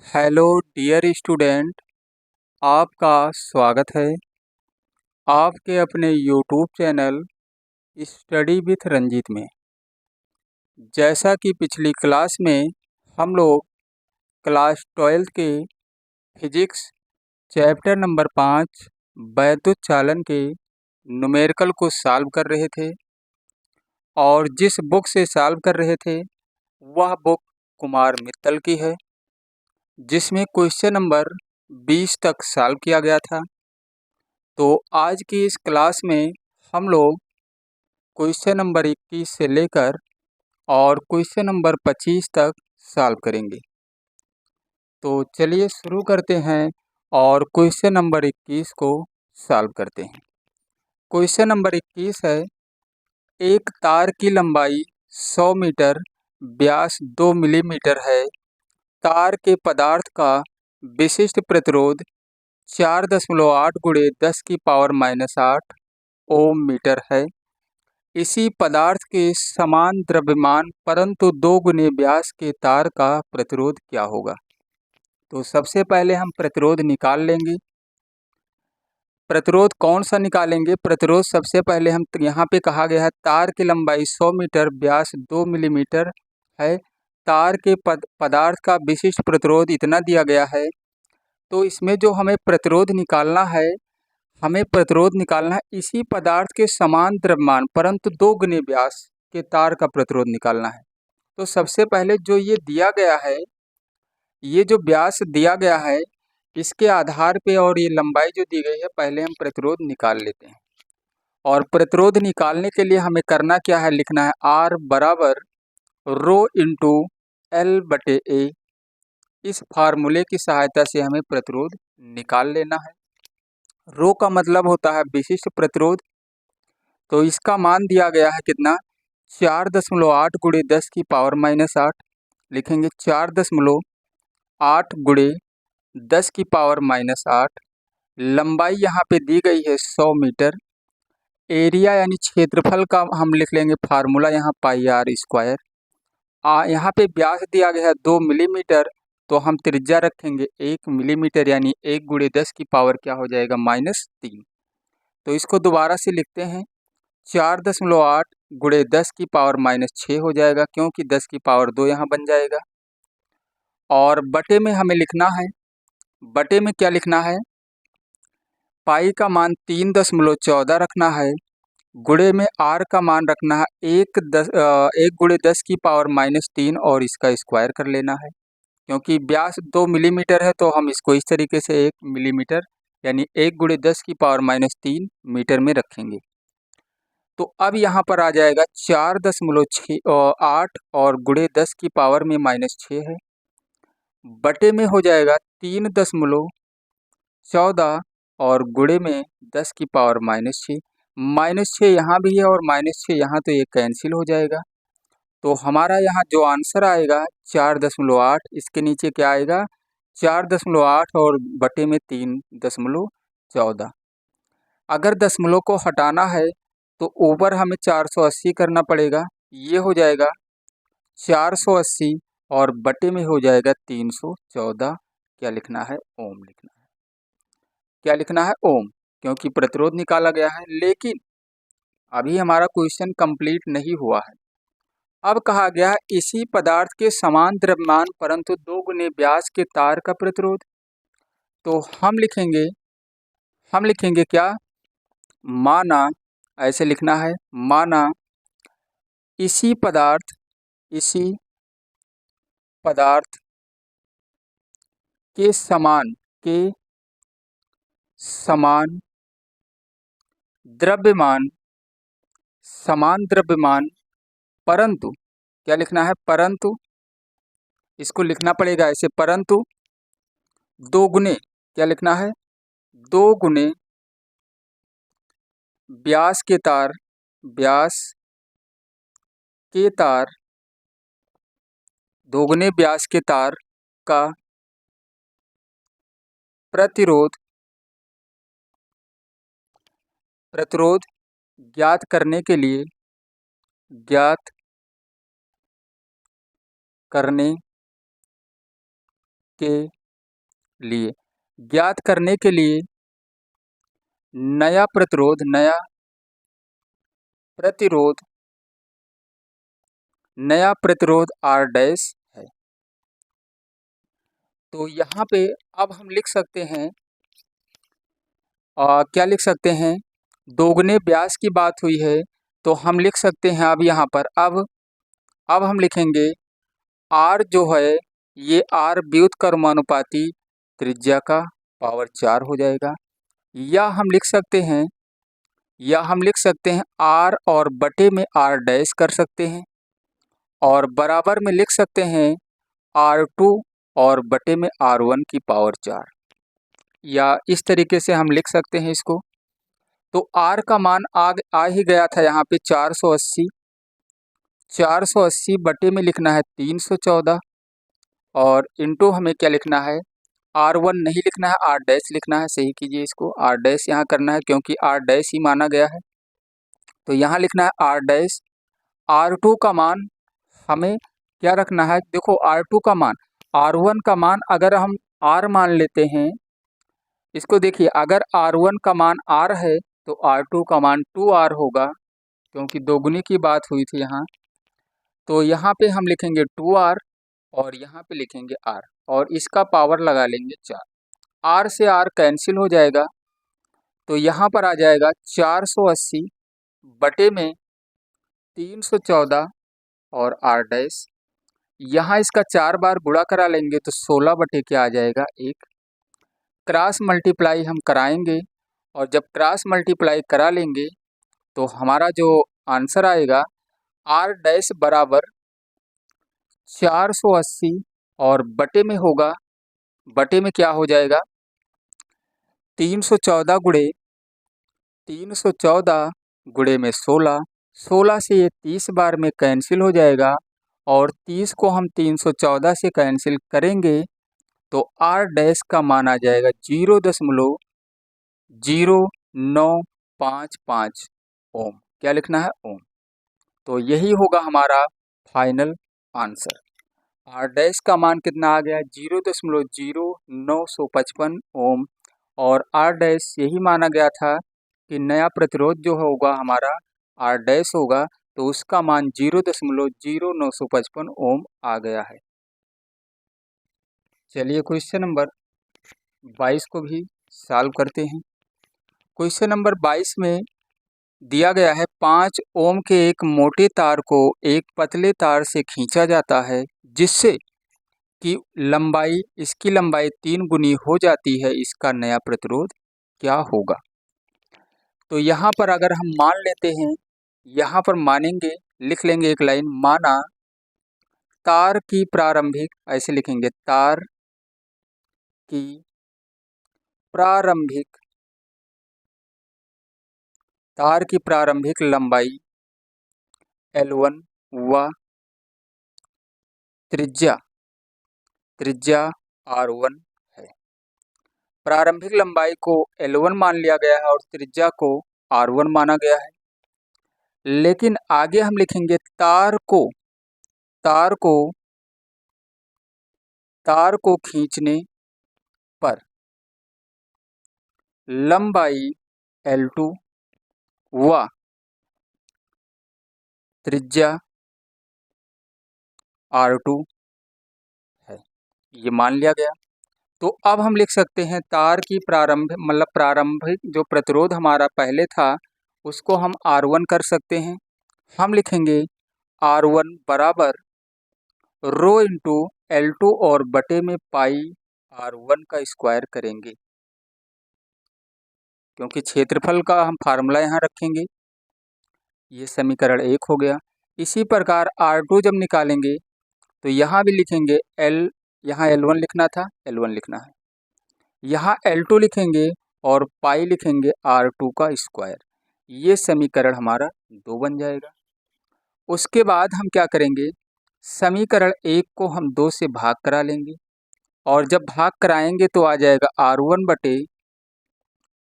Hello dear student, आपका स्वागत है आपके अपने YouTube channel study with Ranjit में। जैसा कि पिछली क्लास में हम लोग क्लास 12th के फिजिक्स चैप्टर नंबर 5 वैद्युत चालन के न्यूमेरिकल को सॉल्व कर रहे थे और जिस बुक से सॉल्व कर रहे थे वह बुक कुमार मित्तल की है, जिसमें क्वेश्चन नंबर 20 तक सॉल्व किया गया था। तो आज की इस क्लास में हम लोग क्वेश्चन नंबर 21 से लेकर और क्वेश्चन नंबर 25 तक सॉल्व करेंगे। तो चलिए शुरू करते हैं और क्वेश्चन नंबर 21 को सॉल्व करते हैं। क्वेश्चन नंबर 21 है, एक तार की लंबाई 100 मीटर, व्यास 2 मिलीमीटर है। तार के पदार्थ का विशिष्ट प्रतिरोध 4.8 गुणे 10 की पावर -8 ओम मीटर है। इसी पदार्थ के समान द्रव्यमान परंतु 2 गुने व्यास के तार का प्रतिरोध क्या होगा। तो सबसे पहले हम प्रतिरोध निकाल लेंगे। प्रतिरोध कौन सा निकालेंगे? प्रतिरोध सबसे पहले हम यहाँ पे कहा गया है तार की लंबाई 100 मीटर, व्यास 2 मिलीमीटर है। तार के पदार्थ का विशिष्ट प्रतिरोध इतना दिया गया है। तो इसमें जो हमें प्रतिरोध निकालना है, हमें प्रतिरोध निकालना है इसी पदार्थ के समान द्रव्यमान परंतु 2 गुने व्यास के तार का प्रतिरोध निकालना है। तो सबसे पहले जो ये दिया गया है, ये जो व्यास दिया गया है, इसके आधार पे और ये लंबाई जो दी गई है, पहले हम प्रतिरोध निकाल लेते हैं। और प्रतिरोध निकालने के लिए हमें करना क्या है, लिखना है R बराबर रो इंटू L बटे A। इस फार्मूले की सहायता से हमें प्रतिरोध निकाल लेना है। रो का मतलब होता है विशिष्ट प्रतिरोध। तो इसका मान दिया गया है कितना, 4.8 गुणे 10 की पावर -8 लिखेंगे। 4.8 गुणे 10 की पावर -8। लंबाई यहाँ पे दी गई है 100 मीटर। एरिया यानी क्षेत्रफल का हम लिख लेंगे फार्मूला यहाँ πr²। यहाँ पे व्यास दिया गया है 2 मिलीमीटर, तो हम त्रिज्या रखेंगे 1 मिलीमीटर यानी 1 गुणे 10 की पावर क्या हो जाएगा -3। तो इसको दोबारा से लिखते हैं, 4.8 गुणे 10 की पावर -6 हो जाएगा, क्योंकि 10 की पावर 2 यहाँ बन जाएगा। और बटे में हमें लिखना है, बटे में क्या लिखना है, पाई का मान 3.14 रखना है, गुणे में आर का मान रखना है 1 गुणे 10 की पावर -3 और इसका स्क्वायर कर लेना है। क्योंकि व्यास 2 मिलीमीटर है तो हम इसको इस तरीके से 1 मिलीमीटर यानी 1 गुणे 10 की पावर -3 मीटर में रखेंगे। तो अब यहाँ पर आ जाएगा 4.8 और गुणे 10 की पावर में -6 है, बटे में हो जाएगा 3.14 और गुणे में 10 की पावर -6। -6 यहाँ भी है और -6 यहाँ, तो ये कैंसिल हो जाएगा। तो हमारा यहाँ जो आंसर आएगा 4.8, इसके नीचे क्या आएगा 4.8 और बटे में 3.14। अगर दशमलव को हटाना है तो ऊपर हमें 480 करना पड़ेगा, ये हो जाएगा 480 और बटे में हो जाएगा 314। क्या लिखना है, ओम लिखना है। क्या लिखना है, ओम, क्योंकि प्रतिरोध निकाला गया है। लेकिन अभी हमारा क्वेश्चन कंप्लीट नहीं हुआ है। अब कहा गया है इसी पदार्थ के समान द्रव्यमान परंतु 2 गुने व्यास के तार का प्रतिरोध। तो हम लिखेंगे क्या, माना, ऐसे लिखना है, माना इसी पदार्थ के समान द्रव्यमान परंतु, क्या लिखना है, परंतु, इसको लिखना पड़ेगा ऐसे, परंतु 2 गुने, क्या लिखना है, 2 गुने व्यास के तार 2 गुने व्यास के तार का प्रतिरोध ज्ञात करने के लिए ज्ञात करने के लिए नया प्रतिरोध R डैश है। तो यहाँ पे अब हम लिख सकते हैं क्या लिख सकते हैं, दोगुने व्यास की बात हुई है तो हम लिख सकते हैं अब यहाँ पर अब हम लिखेंगे R जो है ये R व्युत्क्रमानुपाती त्रिज्या का पावर 4 हो जाएगा, या हम लिख सकते हैं R और बटे में R डैश कर सकते हैं, और बराबर में लिख सकते हैं R2 और बटे में R1 की पावर 4, या इस तरीके से हम लिख सकते हैं इसको। तो R का मान आ ही गया था यहाँ पे 480 बटे में लिखना है 314, और इनटू हमें क्या लिखना है, R1 नहीं लिखना है, R डैश लिखना है। सही कीजिए इसको, R डैश यहाँ करना है क्योंकि R डैश ही माना गया है, तो यहाँ लिखना है R डैश। R2 का मान हमें क्या रखना है, देखो R2 का मान, R1 का मान अगर हम R मान लेते हैं, इसको देखिए, अगर R1 का मान R है तो R2 का मान 2R होगा, क्योंकि दोगुनी की बात हुई थी यहाँ। तो यहाँ पे हम लिखेंगे 2R और यहाँ पे लिखेंगे R, और इसका पावर लगा लेंगे 4। R से R कैंसिल हो जाएगा, तो यहाँ पर आ जाएगा 480 बटे में 314 और R डैश। यहाँ इसका 4 बार गुणा करा लेंगे तो 16 बटे क्या आ जाएगा 1। क्रॉस मल्टीप्लाई हम कराएंगे, और जब क्रॉस मल्टीप्लाई करा लेंगे तो हमारा जो आंसर आएगा R डैश बराबर 480 और बटे में होगा, बटे में क्या हो जाएगा 314 गुणे में 16 से ये 30 बार में कैंसिल हो जाएगा, और 30 को हम 314 से कैंसिल करेंगे तो R डैश का मान आ जाएगा 0.0955 ओम। क्या लिखना है, ओम। तो यही होगा हमारा फाइनल आंसर। R डैश का मान कितना आ गया, 0.0955 ओम, और R डैश यही माना गया था कि नया प्रतिरोध जो होगा हमारा R डैश होगा, तो उसका मान 0.0955 ओम आ गया है। चलिए क्वेश्चन नंबर 22 को भी सॉल्व करते हैं। क्वेश्चन नंबर 22 में दिया गया है 5 ओम के एक मोटे तार को एक पतले तार से खींचा जाता है, जिससे कि इसकी लंबाई 3 गुनी हो जाती है, इसका नया प्रतिरोध क्या होगा। तो यहाँ पर अगर हम मान लेते हैं, यहाँ पर मानेंगे, लिख लेंगे एक लाइन, माना तार की प्रारंभिक, ऐसे लिखेंगे, तार की प्रारंभिक लंबाई L1 व त्रिज्या R1 है। प्रारंभिक लंबाई को L1 मान लिया गया है और त्रिज्या को R1 माना गया है, लेकिन आगे हम लिखेंगे तार को खींचने पर लंबाई L2 व त्रिज्या R2 है, ये मान लिया गया। तो अब हम लिख सकते हैं तार की प्रारंभिक जो प्रतिरोध हमारा पहले था उसको हम R1 कर सकते हैं। हम लिखेंगे R1 बराबर रो इंटू L2 और बटे में पाई R1 का स्क्वायर करेंगे, क्योंकि क्षेत्रफल का हम फार्मूला यहाँ रखेंगे। ये समीकरण 1 हो गया। इसी प्रकार R2 जब निकालेंगे तो यहाँ भी लिखेंगे यहाँ L1 लिखना था, L1 लिखना है, यहाँ L2 लिखेंगे और पाई लिखेंगे R2 का स्क्वायर। ये समीकरण हमारा 2 बन जाएगा। उसके बाद हम क्या करेंगे, समीकरण 1 को हम 2 से भाग करा लेंगे, और जब भाग कराएंगे तो आ जाएगा R1 बटे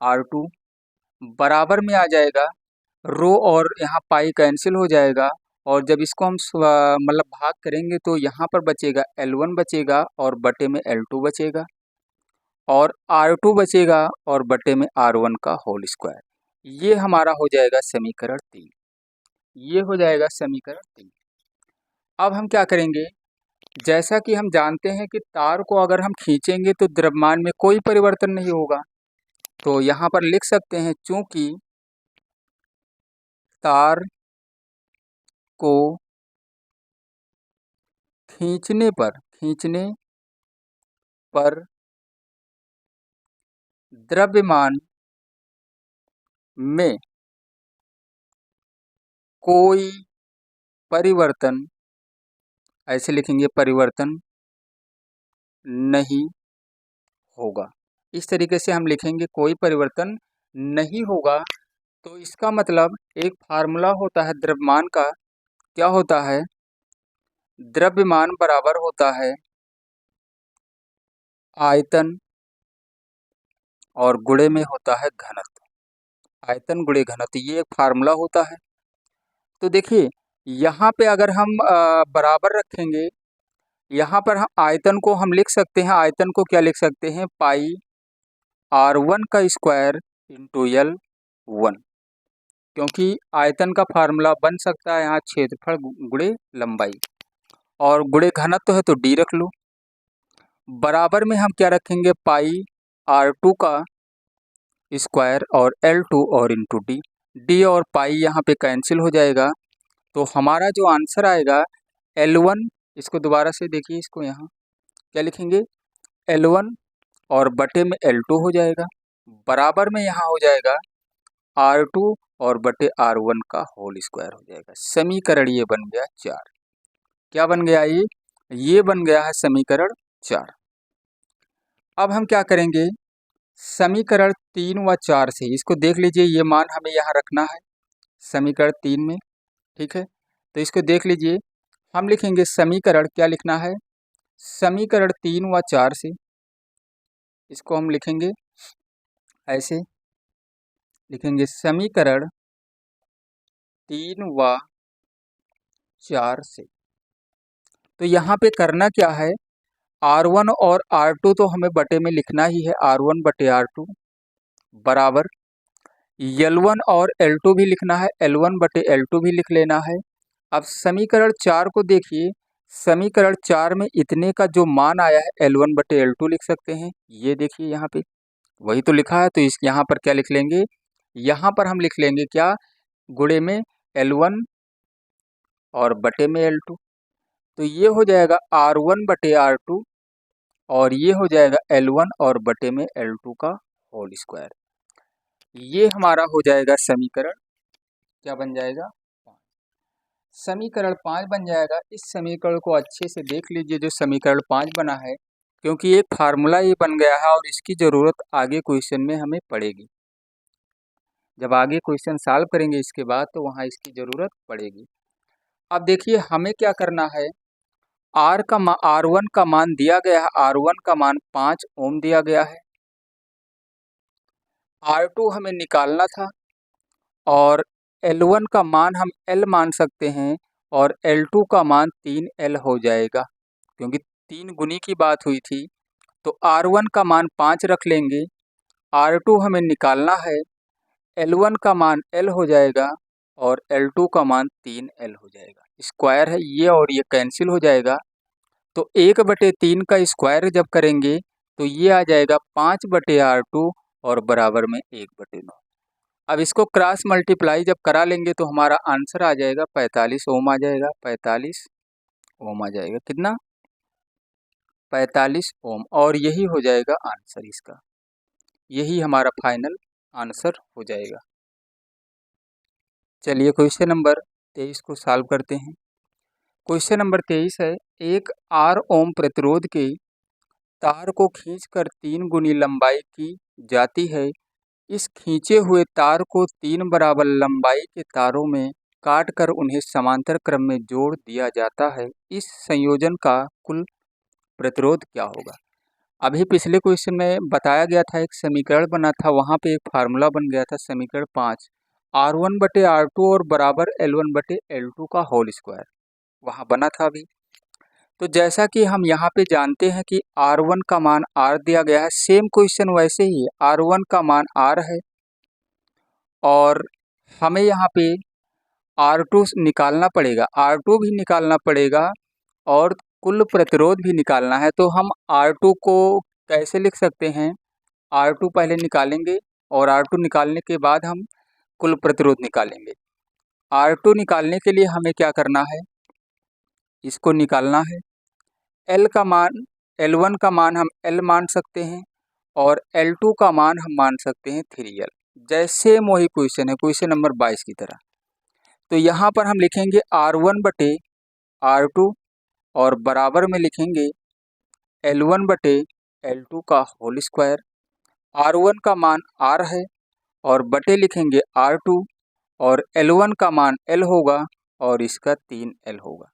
R2 बराबर में आ जाएगा रो, और यहाँ पाई कैंसिल हो जाएगा, और जब इसको हम भाग करेंगे तो यहाँ पर बचेगा L1 बचेगा और बटे में L2 बचेगा, और R2 बचेगा और बटे में R1 का होल स्क्वायर। ये हमारा हो जाएगा समीकरण 3। ये हो जाएगा समीकरण 3। अब हम क्या करेंगे, जैसा कि हम जानते हैं कि तार को अगर हम खींचेंगे तो द्रव्यमान में कोई परिवर्तन नहीं होगा, तो यहाँ पर लिख सकते हैं चूंकि तार को खींचने पर द्रव्यमान में कोई परिवर्तन, ऐसे लिखेंगे परिवर्तन नहीं होगा। इस तरीके से हम लिखेंगे कोई परिवर्तन नहीं होगा। तो इसका मतलब एक फार्मूला होता है द्रव्यमान का, क्या होता है, द्रव्यमान बराबर होता है आयतन और गुणे में होता है घनत्व। आयतन गुणे घनत्व, ये एक फार्मूला होता है। तो देखिए यहाँ पे अगर हम बराबर रखेंगे, यहाँ पर हम आयतन को हम लिख सकते हैं, आयतन को क्या लिख सकते हैं, पाई R1 का स्क्वायर इंटू L1, क्योंकि आयतन का फार्मूला बन सकता है यहाँ क्षेत्रफल गुणे लंबाई, और गुणे घनत्व है तो D रख लो। बराबर में हम क्या रखेंगे, पाई R2 का स्क्वायर और L2 और इंटू D। D और पाई यहाँ पे कैंसिल हो जाएगा, तो हमारा जो आंसर आएगा L1, इसको दोबारा से देखिए, इसको यहाँ क्या लिखेंगे, L1 और बटे में L2 हो जाएगा, बराबर में यहाँ हो जाएगा R2 और बटे R1 का होल स्क्वायर हो जाएगा। समीकरण ये बन गया 4। क्या बन गया, ये बन गया है समीकरण 4। अब हम क्या करेंगे, समीकरण 3 व 4 से इसको देख लीजिए, ये मान हमें यहाँ रखना है समीकरण 3 में, ठीक है। तो इसको देख लीजिए, हम लिखेंगे समीकरण, क्या लिखना है, समीकरण 3 व 4 से, इसको हम लिखेंगे ऐसे, लिखेंगे समीकरण 3 व 4 से। तो यहाँ पे करना क्या है, R1 और R2 तो हमें बटे में लिखना ही है, R1 बटे R2 बराबर L1 और L2 भी लिखना है, L1 बटे L2 भी लिख लेना है। अब समीकरण 4 को देखिए, समीकरण 4 में इतने का जो मान आया है L1 बटे L2 लिख सकते हैं, ये देखिए यहाँ पे वही तो लिखा है, तो इस यहाँ पर क्या लिख लेंगे, यहाँ पर हम लिख लेंगे क्या, गुणे में L1 और बटे में L2। तो ये हो जाएगा R1 बटे R2 और ये हो जाएगा L1 और बटे में L2 का होल स्क्वायर। ये हमारा हो जाएगा समीकरण, क्या बन जाएगा, 5। समीकरण 5 बन जाएगा। इस समीकरण को अच्छे से देख लीजिए जो समीकरण 5 बना है, क्योंकि एक फार्मूला ये बन गया है और इसकी ज़रूरत आगे क्वेश्चन में हमें पड़ेगी। जब आगे क्वेश्चन सॉल्व करेंगे इसके बाद, तो वहाँ इसकी ज़रूरत पड़ेगी। अब देखिए हमें क्या करना है, R1 का मान दिया गया है, R1 का मान 5 ओम दिया गया है, R2 हमें निकालना था, और L1 का मान हम L मान सकते हैं, और L2 का मान 3L हो जाएगा, क्योंकि 3 गुनी की बात हुई थी। तो R1 का मान 5 रख लेंगे, R2 हमें निकालना है, L1 का मान L हो जाएगा और L2 का मान 3L हो जाएगा। स्क्वायर है ये और ये कैंसिल हो जाएगा, तो 1/3 का स्क्वायर जब करेंगे तो ये आ जाएगा 5/R2 और बराबर में 1/9। अब इसको क्रॉस मल्टीप्लाई जब करा लेंगे तो हमारा आंसर आ जाएगा 45 ओम आ जाएगा, 45 ओम आ जाएगा, कितना, 45 ओम, और यही हो जाएगा आंसर इसका, यही हमारा फाइनल आंसर हो जाएगा। चलिए क्वेश्चन नंबर 23 को सॉल्व करते हैं। क्वेश्चन नंबर 23 है, एक R ओम प्रतिरोध के तार को खींचकर 3 गुनी लंबाई की जाती है। इस खींचे हुए तार को 3 बराबर लंबाई के तारों में काटकर उन्हें समांतर क्रम में जोड़ दिया जाता है। इस संयोजन का कुल प्रतिरोध क्या होगा। अभी पिछले क्वेश्चन में बताया गया था, एक समीकरण बना था, वहाँ पे एक फार्मूला बन गया था, समीकरण 5 R1 बटे R2 और बराबर L1 बटे L2 का होल स्क्वायर, वहाँ बना था अभी। तो जैसा कि हम यहाँ पे जानते हैं कि R1 का मान R दिया गया है, सेम क्वेश्चन वैसे ही है, R1 का मान R है और हमें यहाँ पे R2 निकालना पड़ेगा, R2 भी निकालना पड़ेगा और कुल प्रतिरोध भी निकालना है। तो हम R2 को कैसे लिख सकते हैं? R2 पहले निकालेंगे और R2 निकालने के बाद हम कुल प्रतिरोध निकालेंगे। R2 निकालने के लिए हमें क्या करना है? इसको निकालना है। L का मान, L1 का मान हम L मान सकते हैं और L2 का मान हम मान सकते हैं 3L। जैसे वही क्वेश्चन है, क्वेश्चन नंबर 22 की तरह। तो यहाँ पर हम लिखेंगे R1 बटे R2 और बराबर में लिखेंगे L1 बटे L2 का होल स्क्वायर। R1 का मान R है और बटे लिखेंगे R2 और L1 का मान L होगा और इसका 3L होगा।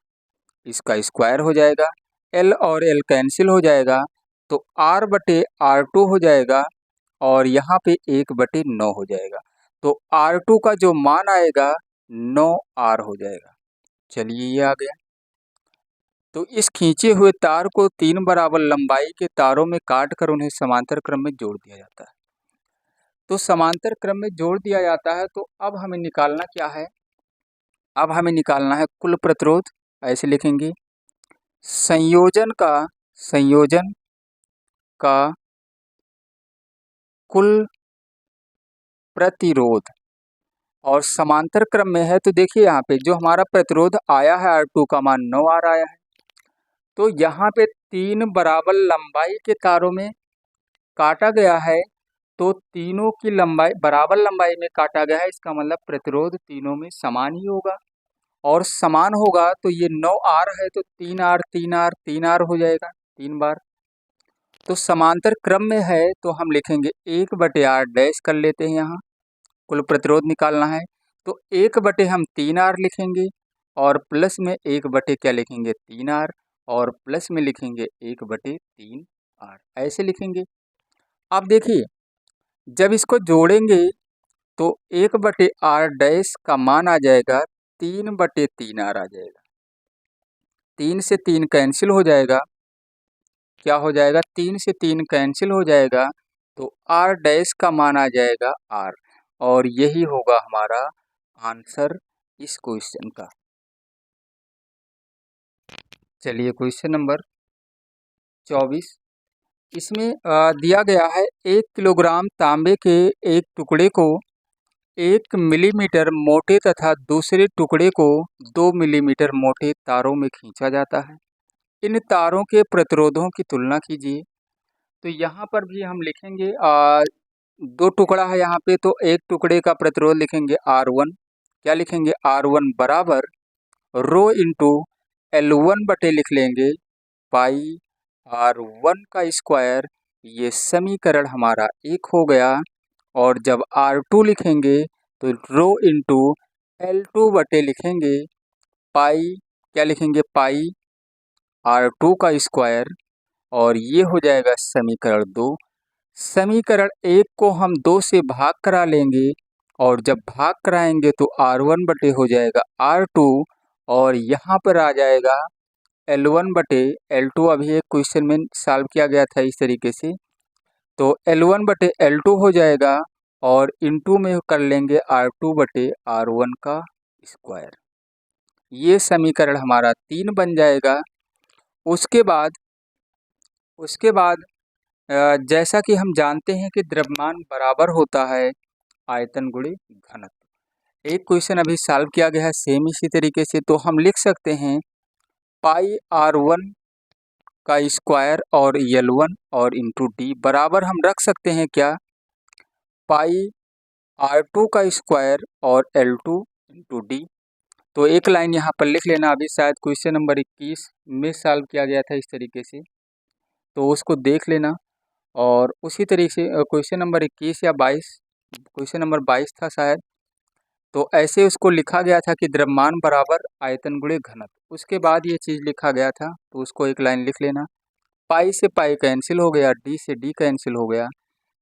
इसका स्क्वायर हो जाएगा, L और L कैंसिल हो जाएगा तो R बटे R2 हो जाएगा और यहाँ पे 1/9 हो जाएगा। तो R2 का जो मान आएगा 9R हो जाएगा। चलिए ये आ गया। तो इस खींचे हुए तार को 3 बराबर लंबाई के तारों में काट कर उन्हें समांतर क्रम में जोड़ दिया जाता है। तो समांतर क्रम में जोड़ दिया जाता है, तो अब हमें निकालना क्या है? अब हमें निकालना है कुल प्रतिरोध। ऐसे लिखेंगे संयोजन का कुल प्रतिरोध और समांतर क्रम में है। तो देखिए यहाँ पे जो हमारा प्रतिरोध आया है R2 का मान 9R आया है। तो यहाँ पे 3 बराबर लंबाई के तारों में काटा गया है, तो तीनों की लंबाई बराबर लंबाई में काटा गया है, इसका मतलब प्रतिरोध तीनों में समान ही होगा और समान होगा तो ये 9R है तो 3R 3R 3R हो जाएगा 3 बार। तो समांतर क्रम में है तो हम लिखेंगे 1/R डैश कर लेते हैं, यहाँ कुल प्रतिरोध निकालना है तो 1 हम 3R लिखेंगे और प्लस में 1 क्या लिखेंगे 3R और प्लस में लिखेंगे 1/3R, ऐसे लिखेंगे। अब देखिए जब इसको जोड़ेंगे तो 1/R डैश का मान आ जाएगा 3/3R आ जाएगा। 3 से 3 कैंसिल हो जाएगा, क्या हो जाएगा 3 से 3 कैंसिल हो जाएगा तो R डैश का मान आ जाएगा R और यही होगा हमारा आंसर इस क्वेश्चन का। चलिए क्वेश्चन नंबर 24, इसमें दिया गया है 1 किलोग्राम तांबे के एक टुकड़े को 1 मिलीमीटर मोटे तथा दूसरे टुकड़े को 2 मिलीमीटर मोटे तारों में खींचा जाता है। इन तारों के प्रतिरोधों की तुलना कीजिए। तो यहाँ पर भी हम लिखेंगे 2 टुकड़ा है यहाँ पे, तो एक टुकड़े का प्रतिरोध लिखेंगे R1। क्या लिखेंगे R1 बराबर रो इंटू L1 बटे लिख लेंगे पाई R1 का स्क्वायर। ये समीकरण हमारा 1 हो गया और जब R2 लिखेंगे तो रो इंटू L2 बटे लिखेंगे पाई, क्या लिखेंगे पाई R2 का स्क्वायर और ये हो जाएगा समीकरण 2। समीकरण 1 को हम 2 से भाग करा लेंगे और जब भाग कराएंगे तो R1 बटे हो जाएगा R2 और यहाँ पर आ जाएगा L1 बटे L2। अभी एक क्वेश्चन में सॉल्व किया गया था इस तरीके से, तो L1 बटे L2 हो जाएगा और इनटू में कर लेंगे R2 बटे R1 का स्क्वायर। ये समीकरण हमारा 3 बन जाएगा। उसके बाद जैसा कि हम जानते हैं कि द्रव्यमान बराबर होता है आयतन गुणे घनत्व। एक क्वेश्चन अभी सॉल्व किया गया है सेम इसी तरीके से, तो हम लिख सकते हैं पाई R1 का स्क्वायर और L1 और इंटू डी बराबर हम रख सकते हैं क्या पाई R2 का स्क्वायर और L2 इंटू डी। तो एक लाइन यहाँ पर लिख लेना, अभी शायद क्वेश्चन नंबर 21 में सॉल्व किया गया था इस तरीके से, तो उसको देख लेना। और उसी तरीके से क्वेश्चन नंबर 21 या 22, क्वेश्चन नंबर 22 था शायद, तो ऐसे उसको लिखा गया था कि द्रव्यमान बराबर आयतन गुणे घनत्व। उसके बाद ये चीज़ लिखा गया था तो उसको एक लाइन लिख लेना। पाई से पाई कैंसिल हो गया, डी से डी कैंसिल हो गया,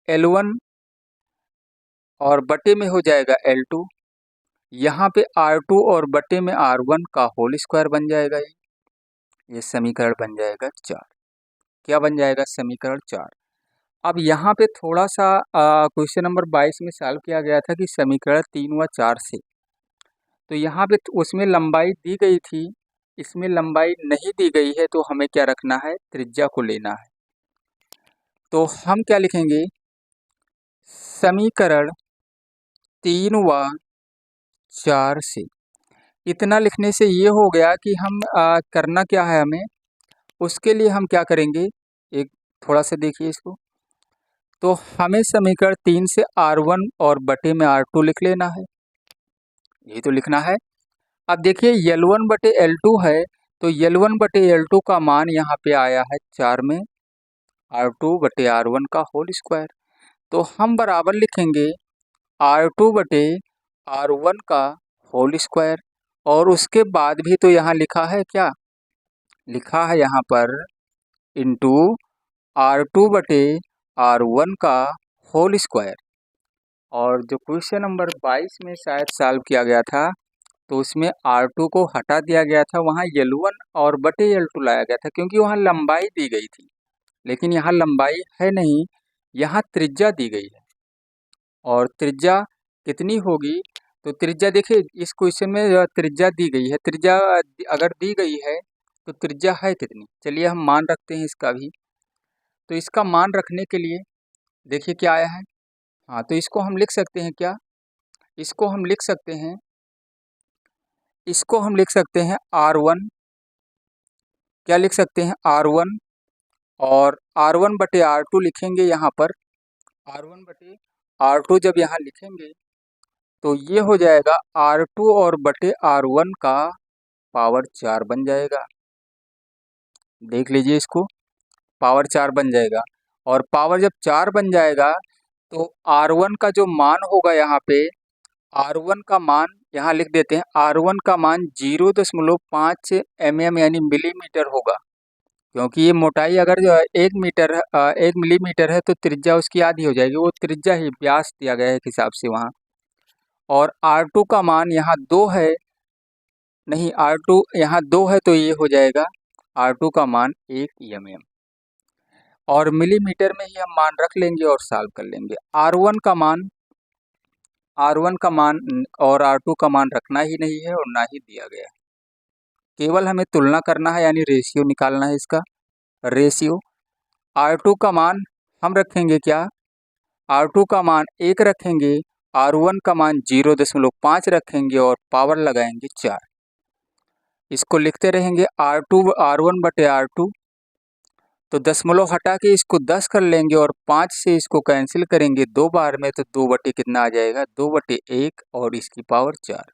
L1 और बटे में हो जाएगा L2, यहाँ पे R2 और बटे में R1 का होल स्क्वायर बन जाएगा ये। ये समीकरण बन जाएगा 4। क्या बन जाएगा? समीकरण 4। अब यहाँ पे थोड़ा सा क्वेश्चन नंबर 22 में सॉल्व किया गया था कि समीकरण 3 व 4 से, तो यहाँ पे उसमें लंबाई दी गई थी, इसमें लंबाई नहीं दी गई है, तो हमें क्या रखना है? त्रिज्या को लेना है। तो हम क्या लिखेंगे? समीकरण 3 व 4 से। इतना लिखने से ये हो गया कि हम करना क्या है हमें, उसके लिए हम क्या करेंगे, एक थोड़ा सा देखिए इसको। तो हमें समीकरण 3 से R1 और बटे में R2 लिख लेना है, यही तो लिखना है। अब देखिए L1 बटे L2 है, तो L1 बटे L2 का मान यहाँ पे आया है 4 में R2 बटे R1 का होल स्क्वायर। तो हम बराबर लिखेंगे R2 बटे R1 का होल स्क्वायर, और उसके बाद भी तो यहाँ लिखा है, क्या लिखा है यहाँ पर? इंटू R2 बटे R1 का होल स्क्वायर। और जो क्वेश्चन नंबर 22 में शायद सॉल्व किया गया था, तो उसमें R2 को हटा दिया गया था, वहाँ L1 और बटे L2 लाया गया था, क्योंकि वहाँ लंबाई दी गई थी, लेकिन यहाँ लंबाई है नहीं, यहाँ त्रिज्या दी गई है। और त्रिज्या कितनी होगी? तो त्रिज्या देखिए इस क्वेश्चन में त्रिज्या दी गई है, त्रिज्या अगर दी गई है तो त्रिज्या है कितनी? चलिए हम मान रखते हैं इसका भी। तो इसका मान रखने के लिए देखिए क्या आया है। हाँ, तो इसको हम लिख सकते हैं, क्या इसको हम लिख सकते हैं? इसको हम लिख सकते हैं R1, क्या लिख सकते हैं? R1, और R1 बटे R2 लिखेंगे यहाँ पर। R1 बटे R2 जब यहाँ लिखेंगे तो ये हो जाएगा R2 और बटे R1 का पावर 4 बन जाएगा। देख लीजिए इसको, पावर 4 बन जाएगा। और पावर जब 4 बन जाएगा तो R1 का जो मान होगा यहाँ पे, R1 का मान यहाँ लिख देते हैं, R1 का मान 0.5 mm यानी मिलीमीटर होगा, क्योंकि ये मोटाई अगर जो है 1 मिलीमीटर है तो त्रिज्या उसकी आधी हो जाएगी, वो त्रिज्या ही व्यास दिया गया है एक हिसाब से वहाँ। और R2 का मान यहाँ 2 है, नहीं R2 यहाँ 2 है, तो ये हो जाएगा R2 का मान 1 mm, और मिलीमीटर में ही हम मान रख लेंगे और सॉल्व कर लेंगे। R1 का मान और R2 का मान रखना ही नहीं है और ना ही दिया गया है, केवल हमें तुलना करना है, यानी रेशियो निकालना है इसका। रेशियो R2 का मान हम रखेंगे क्या? R2 का मान 1 रखेंगे, R1 का मान 0.5 रखेंगे और पावर लगाएंगे 4। इसको लिखते रहेंगे R1 बटे R2, तो दशमलव हटा के इसको 10 कर लेंगे और 5 से इसको कैंसिल करेंगे 2 बार में, तो 2 बटे कितना आ जाएगा? 2 बटे 1 और इसकी पावर 4।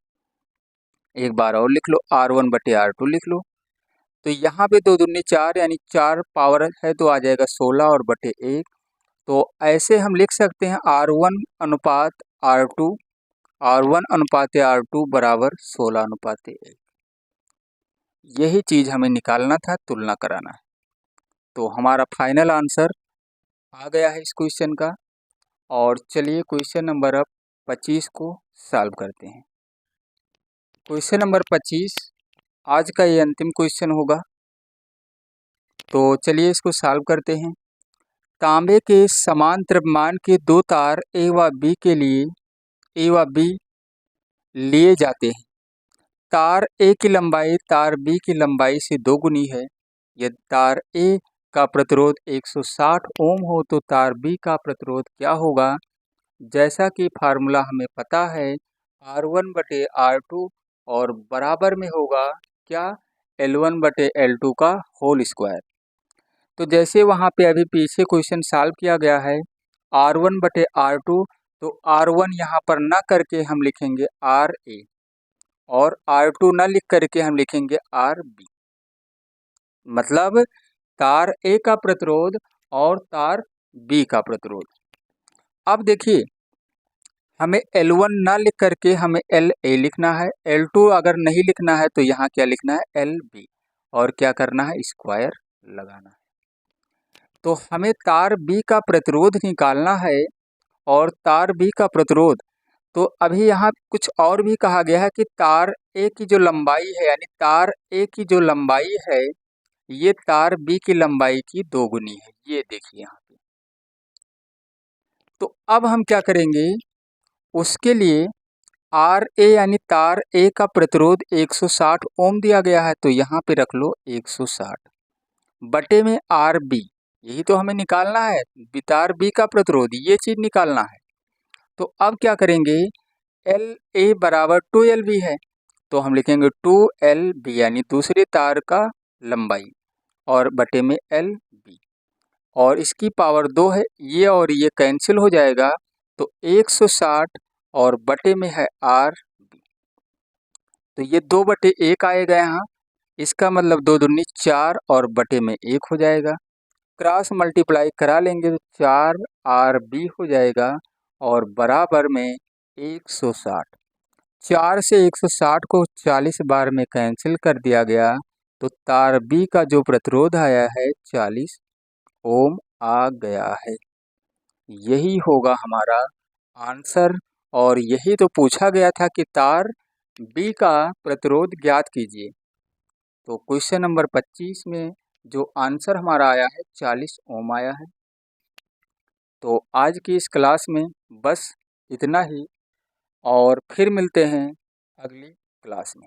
एक बार और लिख लो, R1 बटे R2 लिख लो। तो यहाँ पे 2 दूनी 4 यानी 4 पावर है, तो आ जाएगा 16 और बटे 1। तो ऐसे हम लिख सकते हैं R1 अनुपात R2, R1 अनुपात R2 बराबर 16 अनुपात 1। यही चीज़ हमें निकालना था, तुलना कराना है। तो हमारा फाइनल आंसर आ गया है इस क्वेश्चन का। और चलिए क्वेश्चन नंबर अब 25 को सॉल्व करते हैं। क्वेश्चन नंबर 25 आज का ये अंतिम क्वेश्चन होगा, तो चलिए इसको सॉल्व करते हैं। तांबे के समान द्रव्यमान के 2 तार ए व बी के लिए ए व बी लिए जाते हैं। तार ए की लंबाई तार बी की लंबाई से 2 गुनी है। यदि तार ए का प्रतिरोध 160 ओम हो तो तार बी का प्रतिरोध क्या होगा? जैसा कि फार्मूला हमें पता है, R1 बटे R2 और बराबर में होगा क्या? L1 बटे L2 का होल स्क्वायर। तो जैसे वहाँ पे अभी पीछे क्वेश्चन सॉल्व किया गया है, R1 बटे R2, तो R1 यहाँ पर ना करके हम लिखेंगे RA, और R2 ना लिख करके हम लिखेंगे RB। मतलब तार A का प्रतिरोध और तार B का प्रतिरोध। अब देखिए हमें L1 ना लिख करके हमें LA लिखना है, L2 अगर नहीं लिखना है तो यहाँ क्या लिखना है? LB, और क्या करना है? स्क्वायर लगाना है। तो हमें तार B का प्रतिरोध निकालना है, और तार B का प्रतिरोध, तो अभी यहाँ कुछ और भी कहा गया है कि तार A की जो लंबाई है, यानी तार A की जो लंबाई है ये तार बी की लंबाई की दोगुनी है, ये देखिए यहाँ पे। तो अब हम क्या करेंगे, उसके लिए आर ए यानी तार ए का प्रतिरोध 160 ओम दिया गया है, तो यहाँ पे रख लो 160 बटे में आर बी, यही तो हमें निकालना है, तार बी का प्रतिरोध, ये चीज निकालना है। तो अब क्या करेंगे, एल ए बराबर 2LB है, तो हम लिखेंगे 2LB यानी दूसरे तार का लंबाई और बटे में LB, और इसकी पावर 2 है, ये और ये कैंसिल हो जाएगा, तो 160 और बटे में है RB, तो ये 2/1 आएगा यहाँ, इसका मतलब 2 दूनी 4 और बटे में 1 हो जाएगा, क्रॉस मल्टीप्लाई करा लेंगे तो 4RB हो जाएगा और बराबर में 160। 4 से 160 को 40 बार में कैंसिल कर दिया गया, तो तार बी का जो प्रतिरोध आया है 40 ओम आ गया है। यही होगा हमारा आंसर, और यही तो पूछा गया था कि तार बी का प्रतिरोध ज्ञात कीजिए। तो क्वेश्चन नंबर 25 में जो आंसर हमारा आया है 40 ओम आया है। तो आज की इस क्लास में बस इतना ही, और फिर मिलते हैं अगली क्लास में।